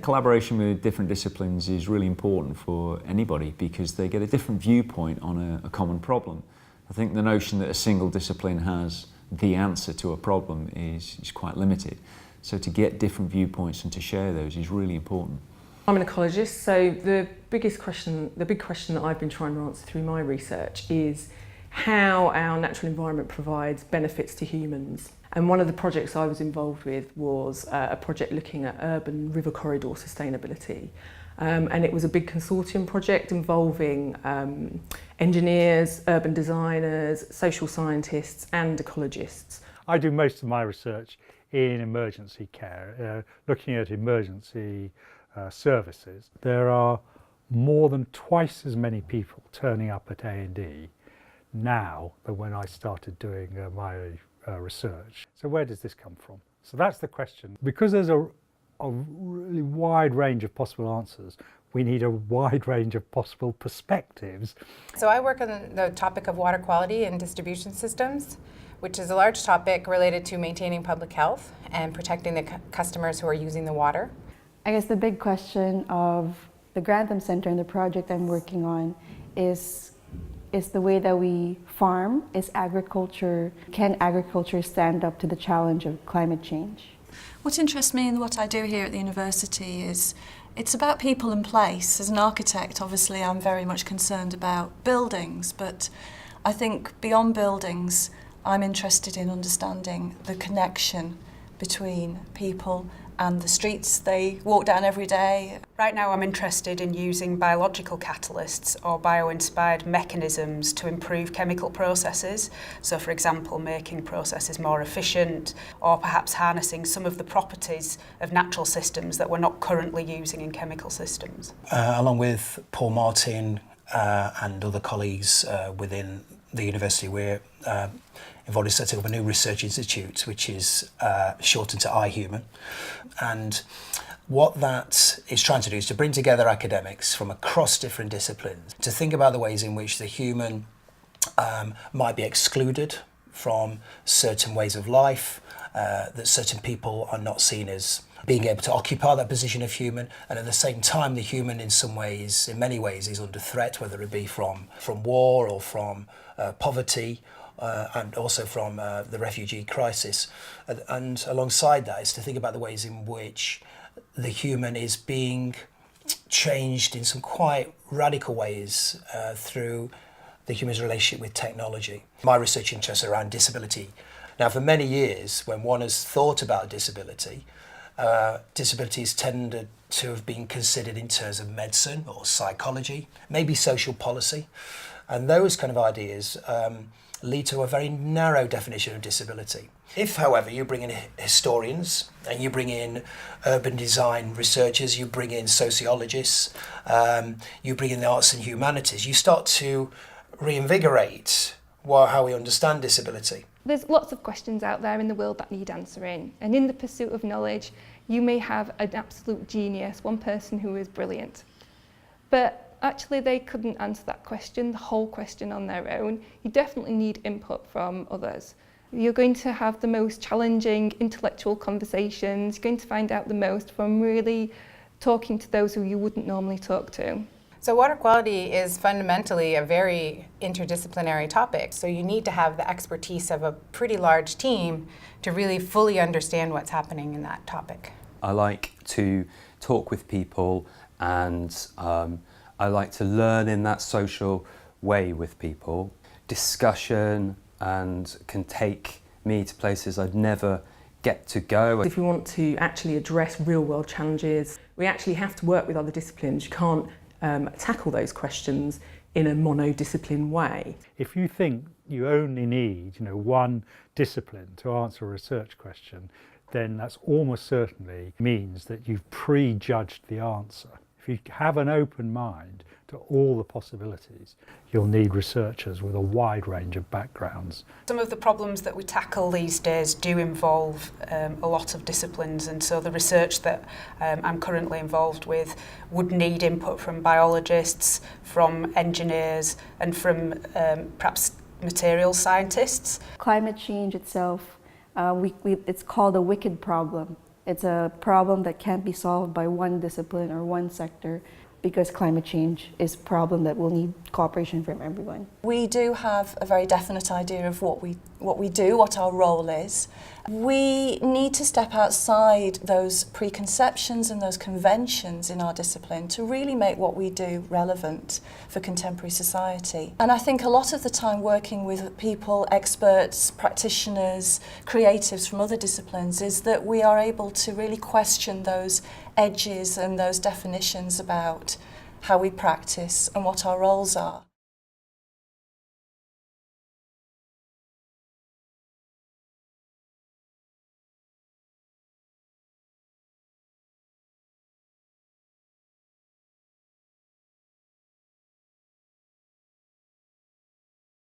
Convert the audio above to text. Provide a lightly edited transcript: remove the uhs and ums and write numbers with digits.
collaboration with different disciplines is really important for anybody because they get a different viewpoint on a common problem. I think the notion that a single discipline has the answer to a problem is quite limited. So to get different viewpoints and to share those is really important. I'm an ecologist, so the big question that I've been trying to answer through my research is how our natural environment provides benefits to humans. And one of the projects I was involved with was a project looking at urban river corridor sustainability. And it was a big consortium project involving engineers, urban designers, social scientists and ecologists. I do most of my research in emergency care, looking at emergency services. There are more than twice as many people turning up at A&E now than when I started doing my research. So where does this come from? So that's the question. Because there's a really wide range of possible answers, we need a wide range of possible perspectives. So I work on the topic of water quality and distribution systems, which is a large topic related to maintaining public health and protecting the customers who are using the water. I guess the big question of the Grantham Centre and the project I'm working on is the way that we farm. Is agriculture, can agriculture stand up to the challenge of climate change? What interests me in what I do here at the university is it's about people and place. As an architect, obviously, I'm very much concerned about buildings, but I think beyond buildings, I'm interested in understanding the connection between people and the streets they walk down every day. Right now I'm interested in using biological catalysts or bio-inspired mechanisms to improve chemical processes. So for example, making processes more efficient or perhaps harnessing some of the properties of natural systems that we're not currently using in chemical systems. Along with Paul Martin and other colleagues within the university, we're involved in setting up a new research institute, which is shortened to iHuman. And what that is trying to do is to bring together academics from across different disciplines to think about the ways in which the human might be excluded from certain ways of life, that certain people are not seen as being able to occupy that position of human, and at the same time the human in many ways is under threat, whether it be from war or from poverty, and also from the refugee crisis. And alongside that is to think about the ways in which the human is being changed in some quite radical ways through the human's relationship with technology. My research interests around disability. Now, for many years, when one has thought about disability, disabilities tended to have been considered in terms of medicine or psychology, maybe social policy. And those kind of ideas lead to a very narrow definition of disability. If, however, you bring in historians and you bring in urban design researchers, you bring in sociologists, you bring in the arts and humanities, you start to reinvigorate how we understand disability. There's lots of questions out there in the world that need answering, and in the pursuit of knowledge, you may have an absolute genius, one person who is brilliant, but actually they couldn't answer that question, the whole question on their own. You definitely need input from others. You're going to have the most challenging intellectual conversations, you're going to find out the most from really talking to those who you wouldn't normally talk to. So water quality is fundamentally a very interdisciplinary topic. So you need to have the expertise of a pretty large team to really fully understand what's happening in that topic. I like to talk with people, and I like to learn in that social way with people. Discussion and can take me to places I'd never get to go. If we want to actually address real world challenges, we actually have to work with other disciplines. You can't tackle those questions in a monodiscipline way. If you think you only need, one discipline to answer a research question, then that's almost certainly means that you've prejudged the answer. If you have an open mind to all the possibilities, you'll need researchers with a wide range of backgrounds. Some of the problems that we tackle these days do involve a lot of disciplines, and so the research that I'm currently involved with would need input from biologists, from engineers and from perhaps materials scientists. Climate change itself, it's called a wicked problem. It's a problem that can't be solved by one discipline or one sector, because climate change is a problem that will need cooperation from everyone. We do have a very definite idea of what we do, what our role is. We need to step outside those preconceptions and those conventions in our discipline to really make what we do relevant for contemporary society. And I think a lot of the time working with people, experts, practitioners, creatives from other disciplines, is that we are able to really question those edges and those definitions about how we practice and what our roles are.